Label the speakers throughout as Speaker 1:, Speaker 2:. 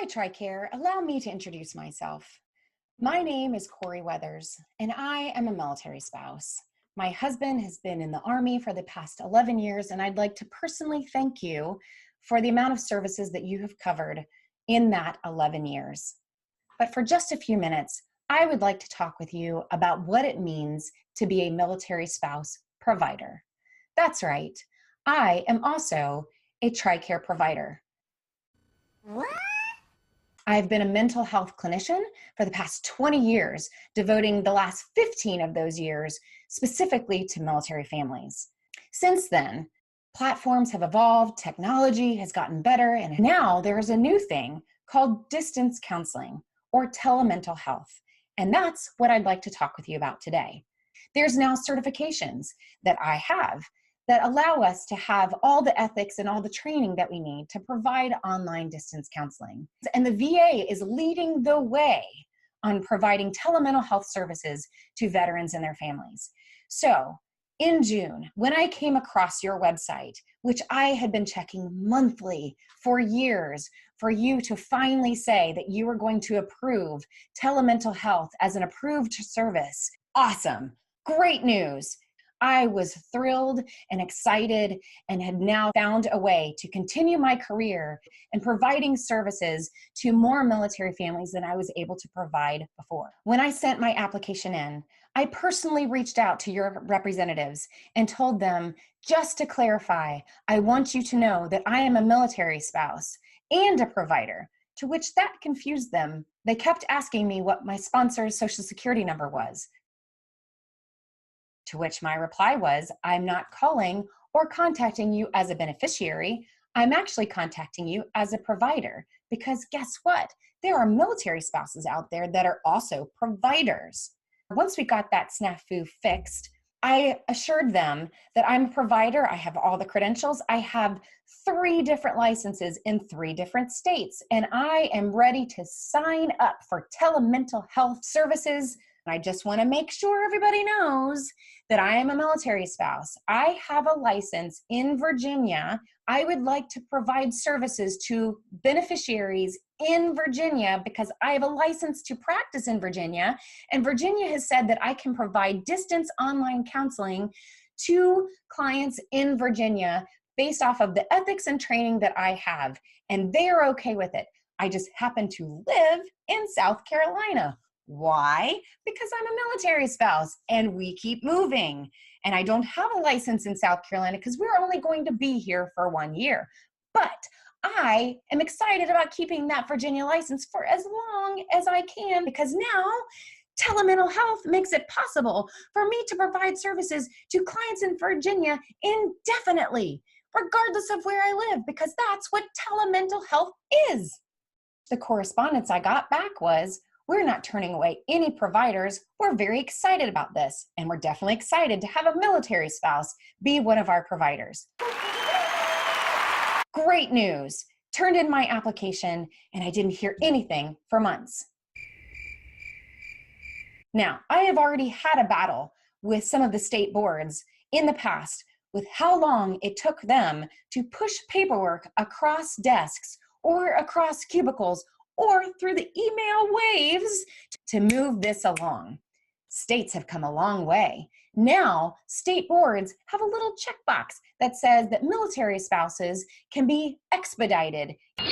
Speaker 1: Hi, TRICARE. Allow me to introduce myself. My name is Corey Weathers, and I am a military spouse. My husband has been in the Army for the past 11 years, and I'd like to personally thank you for the amount of services that you have covered in that 11 years. But for just a few minutes, I would like to talk with you about what it means to be a military spouse provider. That's right. I am also a TRICARE provider.
Speaker 2: What?
Speaker 1: I've been a mental health clinician for the past 20 years, devoting the last 15 of those years specifically to military families. Since then, platforms have evolved, technology has gotten better, and now there's a new thing called distance counseling or telemental health. And that's what I'd like to talk with you about today. There's now certifications that I have that allow us to have all the ethics and all the training that we need to provide online distance counseling. And the VA is leading the way on providing telemental health services to veterans and their families. So in June, when I came across your website, which I had been checking monthly for years, for you to finally say that you were going to approve telemental health as an approved service, awesome, great news. I was thrilled and excited and had now found a way to continue my career in providing services to more military families than I was able to provide before. When I sent my application in, I personally reached out to your representatives and told them, just to clarify, I want you to know that I am a military spouse and a provider, to which that confused them. They kept asking me what my sponsor's social security number was. To which my reply was, I'm not calling or contacting you as a beneficiary. I'm actually contacting you as a provider, because guess what? There are military spouses out there that are also providers. Once we got that snafu fixed, I assured them that I'm a provider. I have all the credentials. I have 3 different licenses in 3 different states, and I am ready to sign up for telemental health services. I just want to make sure everybody knows that I am a military spouse. I have a license in Virginia. I would like to provide services to beneficiaries in Virginia because I have a license to practice in Virginia. And Virginia has said that I can provide distance online counseling to clients in Virginia based off of the ethics and training that I have. And they are okay with it. I just happen to live in South Carolina. Why? Because I'm a military spouse and we keep moving. And I don't have a license in South Carolina because we're only going to be here for 1 year. But I am excited about keeping that Virginia license for as long as I can, because now telemental health makes it possible for me to provide services to clients in Virginia indefinitely, regardless of where I live, because that's what telemental health is. The correspondence I got back was, we're not turning away any providers. We're very excited about this, and we're definitely excited to have a military spouse be one of our providers. Great news. Turned in my application, and I didn't hear anything for months. Now, I have already had a battle with some of the state boards in the past with how long it took them to push paperwork across desks or across cubicles or through the email waves to move this along. States have come a long way. Now, state boards have a little checkbox that says that military spouses can be expedited.
Speaker 2: You're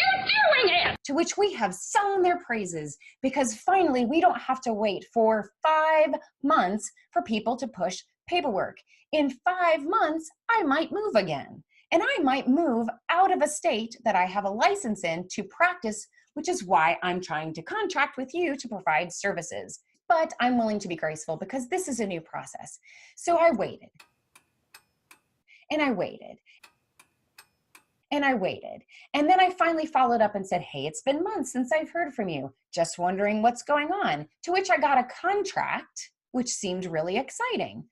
Speaker 2: doing it!
Speaker 1: To which we have sung their praises, because finally we don't have to wait for 5 months for people to push paperwork. In 5 months, I might move again. And I might move out of a state that I have a license in to practice, which is why I'm trying to contract with you to provide services. But I'm willing to be graceful because this is a new process. So I waited. And I waited. And I waited. And then I finally followed up and said, hey, it's been months since I've heard from you. Just wondering what's going on. To which I got a contract, which seemed really exciting.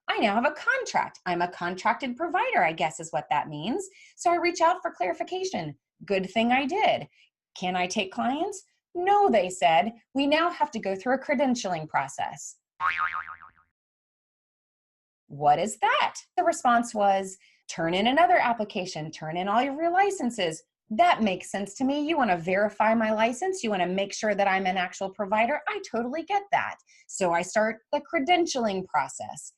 Speaker 1: I now have a contract. I'm a contracted provider, I guess is what that means. So I reach out for clarification. Good thing I did. Can I take clients? No, they said. We now have to go through a credentialing process. What is that? The response was, turn in another application, turn in all of your licenses. That makes sense to me. You want to verify my license. You want to make sure that I'm an actual provider. I totally get that. So I start the credentialing process.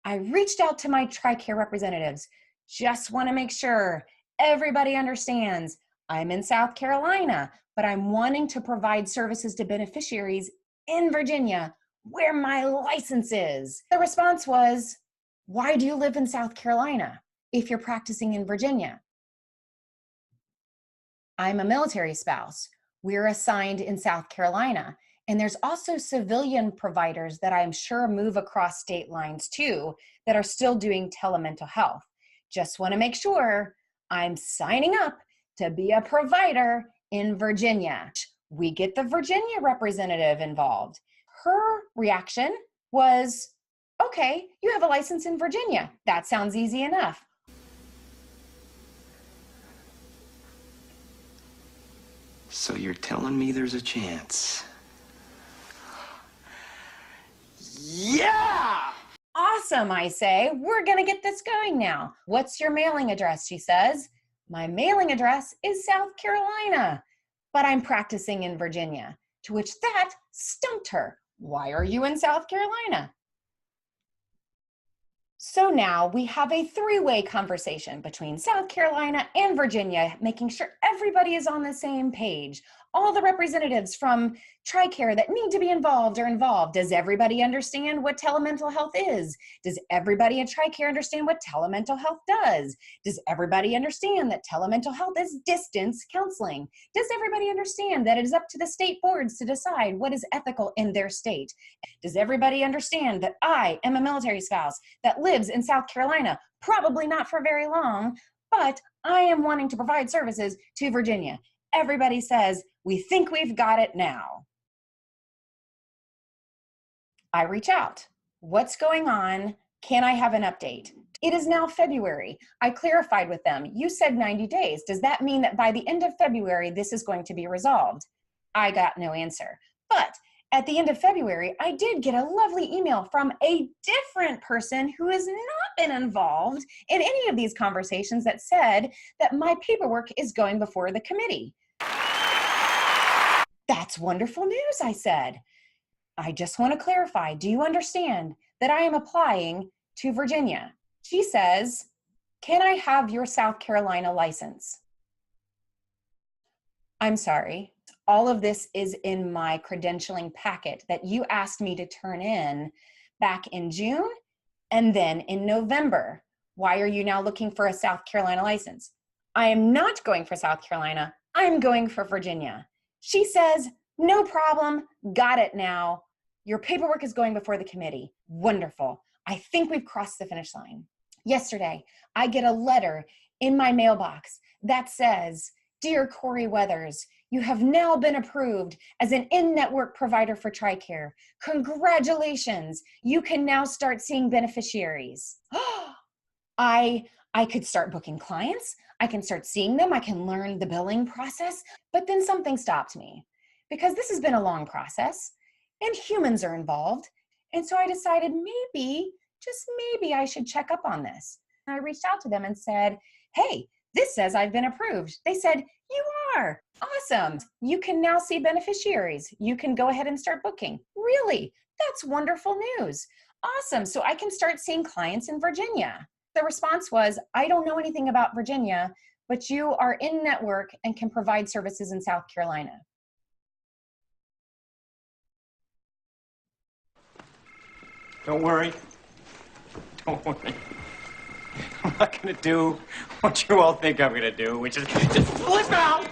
Speaker 1: I reached out to my TRICARE representatives. Just want to make sure everybody understands I'm in South Carolina, but I'm wanting to provide services to beneficiaries in Virginia where my license is. The response was, why do you live in South Carolina if you're practicing in Virginia? I'm a military spouse. We're assigned in South Carolina. And there's also civilian providers that I'm sure move across state lines too that are still doing telemental health. Just want to make sure I'm signing up to be a provider in Virginia. We get the Virginia representative involved. Her reaction was, okay, you have a license in Virginia. That sounds easy enough.
Speaker 3: So you're telling me there's a chance? Yeah!
Speaker 1: Awesome, I say. We're going to get this going now. What's your mailing address, she says. My mailing address is South Carolina, but I'm practicing in Virginia. To which that stumped her. Why are you in South Carolina? So now we have a three-way conversation between South Carolina and Virginia, making sure everybody is on the same page. All the representatives from TRICARE that need to be involved are involved. Does everybody understand what telemental health is? Does everybody at TRICARE understand what telemental health does? Does everybody understand that telemental health is distance counseling? Does everybody understand that it is up to the state boards to decide what is ethical in their state? Does everybody understand that I am a military spouse that lives in South Carolina, probably not for very long, but I am wanting to provide services to Virginia? Everybody says, we think we've got it now. I reach out. What's going on? Can I have an update? It is now February. I clarified with them. You said 90 days. Does that mean that by the end of February, this is going to be resolved? I got no answer. But at the end of February, I did get a lovely email from a different person who has not been involved in any of these conversations that said that my paperwork is going before the committee. That's wonderful news, I said. I just want to clarify, do you understand that I am applying to Virginia? She says, can I have your South Carolina license? I'm sorry. All of this is in my credentialing packet that you asked me to turn in back in June and then in November. Why are you now looking for a South Carolina license? I am not going for South Carolina. I'm going for Virginia. She says, no problem, got it now. Your paperwork is going before the committee. Wonderful. I think we've crossed the finish line. Yesterday, I get a letter in my mailbox that says, Dear Corey Weathers, you have now been approved as an in-network provider for TRICARE. Congratulations. You can now start seeing beneficiaries. I could start booking clients. I can start seeing them. I can learn the billing process. But then something stopped me because this has been a long process and humans are involved. And so I decided maybe, just maybe, I should check up on this. And I reached out to them and said, hey, this says I've been approved. They said, you are. Awesome. You can now see beneficiaries. You can go ahead and start booking. Really? That's wonderful news. Awesome. So I can start seeing clients in Virginia. The response was, I don't know anything about Virginia, but you are in network and can provide services in South Carolina.
Speaker 3: Don't worry. Don't worry. I'm not going to do what you all think I'm going to do, which is just flip out.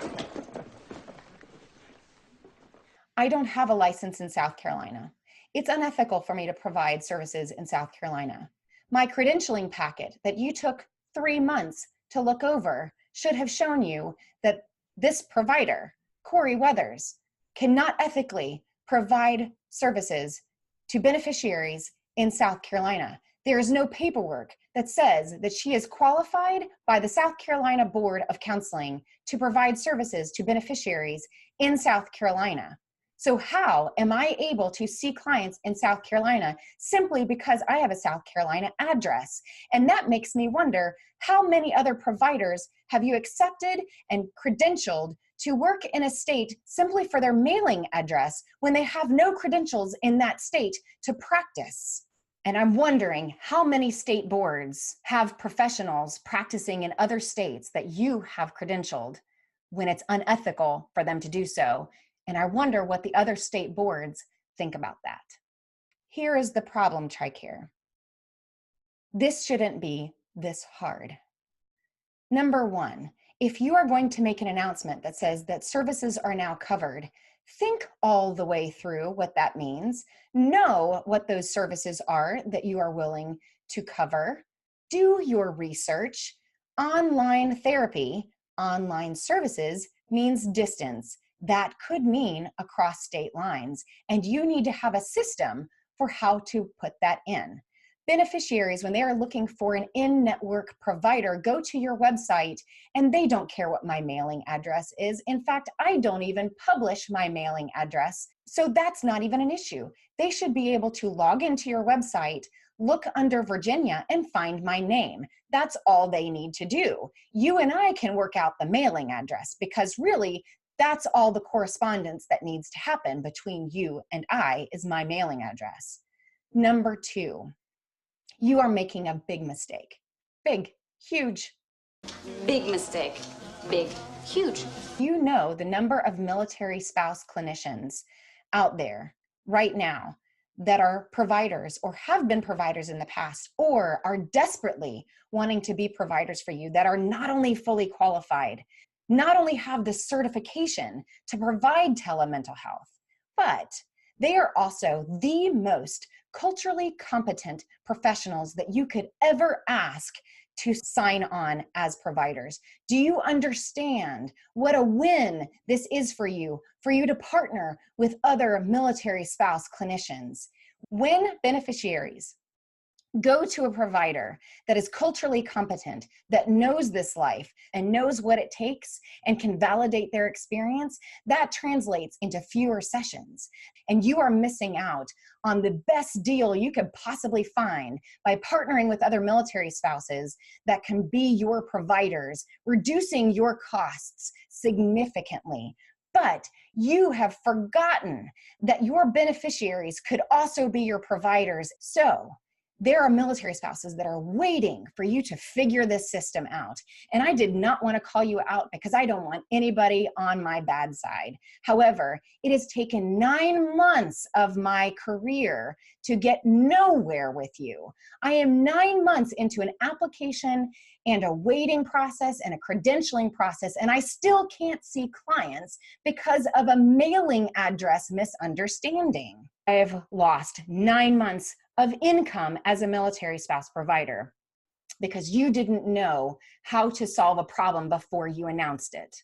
Speaker 1: I don't have a license in South Carolina. It's unethical for me to provide services in South Carolina. My credentialing packet that you took 3 months to look over should have shown you that this provider, Corey Weathers, cannot ethically provide services to beneficiaries in South Carolina. There is no paperwork that says that she is qualified by the South Carolina Board of Counseling to provide services to beneficiaries in South Carolina. So how am I able to see clients in South Carolina simply because I have a South Carolina address? And that makes me wonder, how many other providers have you accepted and credentialed to work in a state simply for their mailing address when they have no credentials in that state to practice? And I'm wondering how many state boards have professionals practicing in other states that you have credentialed when it's unethical for them to do so. And I wonder what the other state boards think about that. Here is the problem, TRICARE. This shouldn't be this hard. Number one, if you are going to make an announcement that says that services are now covered, think all the way through what that means. Know what those services are that you are willing to cover. Do your research. Online therapy, online services means distance. That could mean across state lines, and you need to have a system for how to put that in. Beneficiaries, when they are looking for an in-network provider, go to your website and they don't care what my mailing address is. In fact, I don't even publish my mailing address, so that's not even an issue. They should be able to log into your website, look under Virginia, and find my name. That's all they need to do. You and I can work out the mailing address, because really, that's all the correspondence that needs to happen between you and I is my mailing address. Number two, you are making a big mistake. Big, huge.
Speaker 2: Big mistake. Big, huge.
Speaker 1: You know the number of military spouse clinicians out there right now that are providers or have been providers in the past or are desperately wanting to be providers for you, that are not only fully qualified, not only have the certification to provide telemental health, but they are also the most culturally competent professionals that you could ever ask to sign on as providers. Do you understand what a win this is for you to partner with other military spouse clinicians? When beneficiaries go to a provider that is culturally competent, that knows this life and knows what it takes and can validate their experience, that translates into fewer sessions. And you are missing out on the best deal you could possibly find by partnering with other military spouses that can be your providers, reducing your costs significantly. But you have forgotten that your beneficiaries could also be your providers. So there are military spouses that are waiting for you to figure this system out. And I did not want to call you out because I don't want anybody on my bad side. However, it has taken 9 months of my career to get nowhere with you. I am 9 months into an application and a waiting process and a credentialing process, and I still can't see clients because of a mailing address misunderstanding. I have lost 9 months of income as a military spouse provider because you didn't know how to solve a problem before you announced it.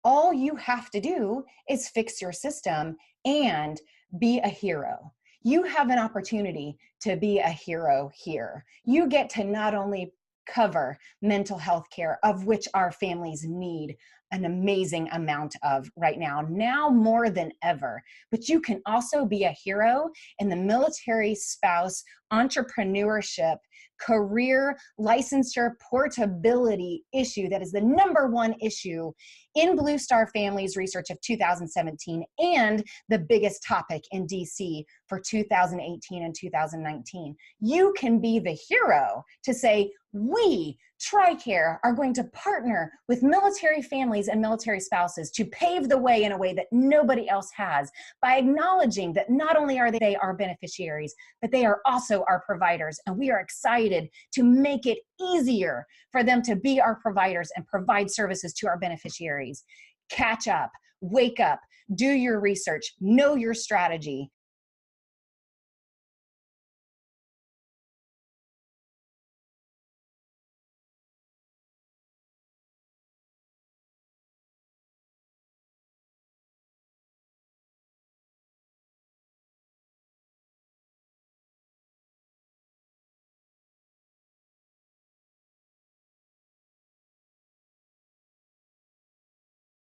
Speaker 1: All you have to do is fix your system and be a hero. You have an opportunity to be a hero here. You get to not only cover mental health care, of which our families need an amazing amount of right now more than ever, but you can also be a hero in the military spouse entrepreneurship career licensure portability issue that is the #1 issue in Blue Star Families research of 2017 and the biggest topic in DC for 2018 and 2019. You can be the hero to say, we, TRICARE, are going to partner with military families and military spouses to pave the way in a way that nobody else has, by acknowledging that not only are they our beneficiaries, but they are also our providers. And we are excited to make it easier for them to be our providers and provide services to our beneficiaries. Catch up, wake up, do your research, know your strategy,